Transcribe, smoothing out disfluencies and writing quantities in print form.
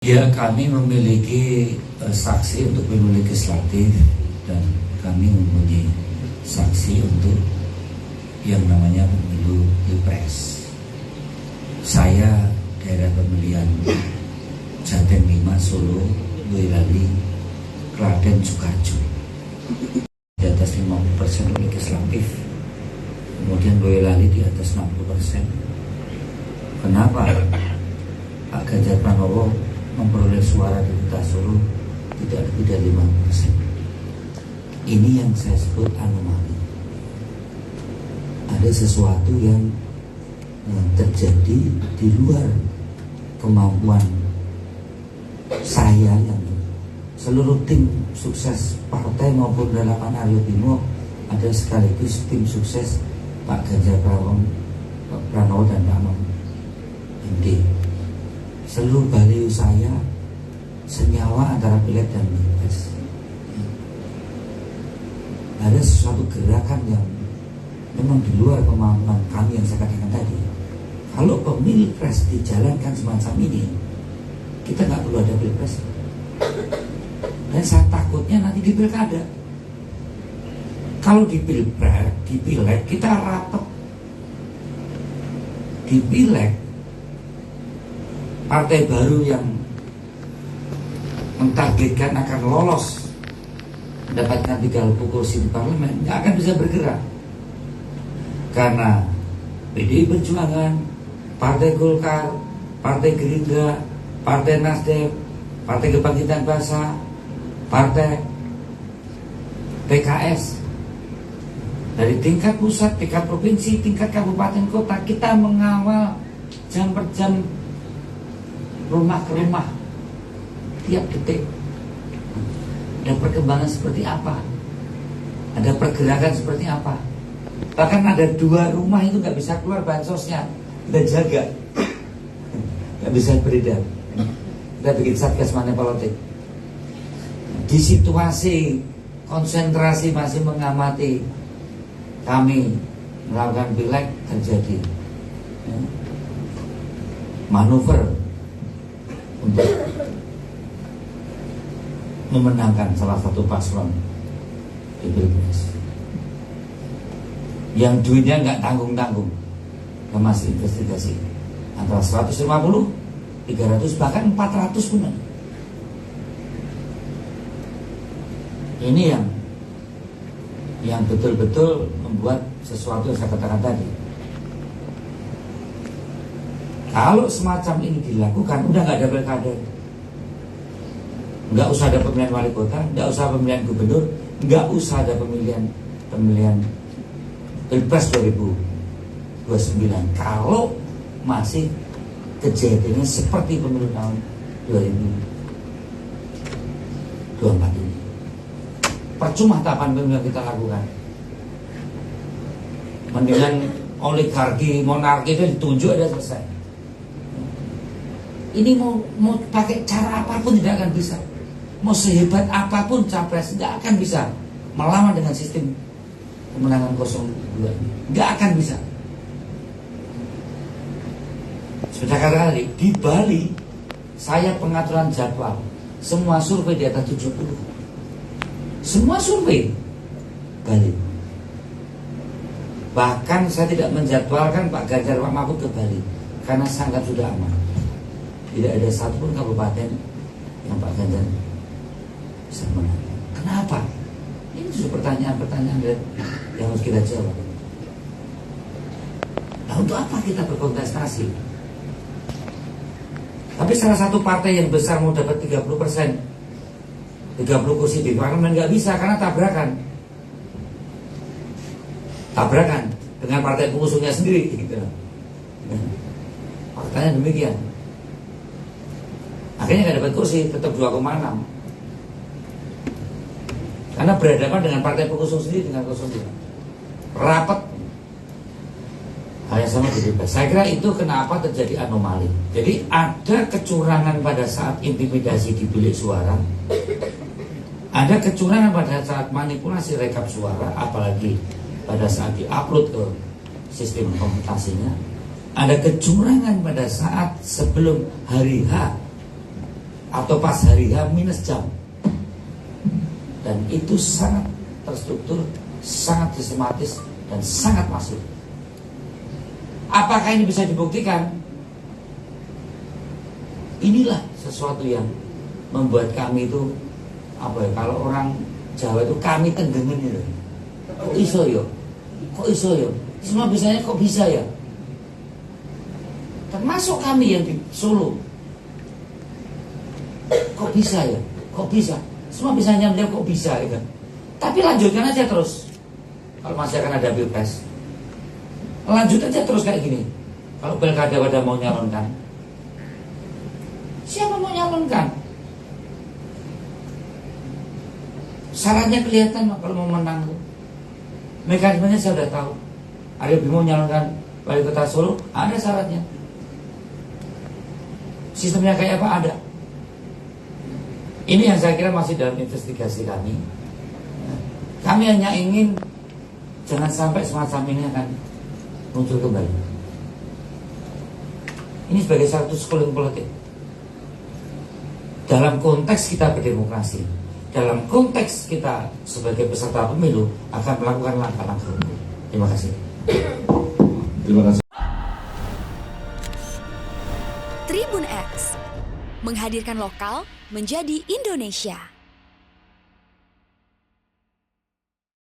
Ya, kami memiliki saksi untuk pemilu legislatif dan kami mempunyai saksi untuk yang namanya pemilu pilpres. Saya daerah pemilihan Jaten 5 Solo, Boyolali, Klaten, Sukoharjo di atas 50% legislatif, kemudian Boyolali di atas 60%. Kenapa Pak Ganjar Pranowo memperoleh suara di Kota Solo tidak lebih dari 50%? Ini yang saya sebut anomali. Ada sesuatu yang terjadi di luar kemampuan saya, yang seluruh tim sukses partai maupun relawan Aryo Bimo ada sekaligus tim sukses Pak Ganjar Pranowo dan Pak MD. Seluruh baliho saya senyawa antara pilek dan pilpres. Ada sesuatu gerakan yang memang di luar kemampuan kami yang saya katakan tadi. Kalau pilpres dijalankan semacam ini, kita nggak perlu ada pilpres. Dan saya takutnya nanti di pilkada. Kalau di pilpres, di pileg kita rapat. Di pileg, partai baru yang mentargetkan akan lolos mendapatkan 30 kursi di parlemen nggak akan bisa bergerak, karena PDI Perjuangan, Partai Golkar, Partai Gerindra, Partai Nasdem, Partai Kebangkitan Bangsa, Partai PKS, dari tingkat pusat, tingkat provinsi, tingkat kabupaten kota, kita mengawal jam per jam, rumah ke rumah, tiap detik. Ada perkembangan seperti apa, ada pergerakan seperti apa. Bahkan ada 2 rumah itu nggak bisa keluar bansosnya, kita jaga, nggak bisa beredar. Kita bikin satgas money politik. Di situasi konsentrasi masih mengamati, kami melakukan pileg, terjadi manuver untuk memenangkan salah satu paslon di pilpres yang duitnya nggak tanggung-tanggung, yang masih investigasi antara 150, 300, bahkan 400 pun. Ini yang betul-betul membuat sesuatu yang saya katakan tadi. Kalau semacam ini dilakukan, udah nggak ada pilkada, nggak usah ada pemilihan wali kota, nggak usah pemilihan gubernur, nggak usah ada pemilihan pilpres 2029. Kalau masih kejadiannya seperti pemilu tahun 2024 ini, percuma tahapan pemilu yang kita lakukan. Mendingan oligarki, monarki itu ditunjuk, ada selesai. Ini mau pakai cara apapun tidak akan bisa. Mau sehebat apapun capres tidak akan bisa melawan dengan sistem kemenangan 02. Nggak akan bisa. Sudah kali di Bali, saya pengaturan jadwal, semua survei di atas 70. Semua survei Bali. Bahkan saya tidak menjadwalkan Pak Ganjar Pak Mahfud ke Bali karena sangat sudah aman. Tidak ada satupun kabupaten yang Pak Ganjar bisa menang. Kenapa? Ini sudah pertanyaan-pertanyaan yang harus kita jawab. Nah, untuk apa kita berkontestasi? Tapi salah satu partai yang besar mau dapat 30%, 30 kursi di parlemen, nggak bisa karena tabrakan dengan partai pengusungnya sendiri, gitu. Faktanya demikian. Akhirnya nggak dapat kursi, tetap 2,6. Karena berhadapan dengan partai pengusung sendiri dengan 02. Rapat. Hal yang sama di pilpres. Saya kira itu kenapa terjadi anomali. Jadi ada kecurangan pada saat intimidasi di bilik suara, ada kecurangan pada saat manipulasi rekap suara, apalagi pada saat diupload ke sistem komputasinya, ada kecurangan pada saat sebelum hari H atau pas hari H minus jam. Dan itu sangat terstruktur, sangat sistematis, dan sangat masif. Apakah ini bisa dibuktikan? Inilah sesuatu yang membuat kami itu kalau orang Jawa itu kami tenggengen itu. Kok iso yo? Kok iso yo? Semua bisanya kok bisa ya? Termasuk kami yang di Solo. Kok bisa ya? Kok bisa? Semua bisanya menjawab kok bisa ya kan? Tapi lanjutkan aja terus. Kalau masih akan ada pilpres, lanjut aja terus kayak gini. Kalau pilkada pada mau nyalonkan, siapa mau nyalonkan? Syaratnya kelihatan kalau mau menang. Mekanismenya saya sudah tahu. Aryo Bimo nyalonkan wali kota Solo, ada syaratnya. Sistemnya kayak apa? Ada. Ini yang saya kira masih dalam investigasi kami. Kami hanya ingin jangan sampai semacam ini akan muncul kembali. Ini sebagai satu schooling politik. Dalam konteks kita berdemokrasi, dalam konteks kita sebagai peserta pemilu akan melakukan langkah-langkah hukum. Terima kasih. Terima kasih. Tribun X menghadirkan lokal menjadi Indonesia.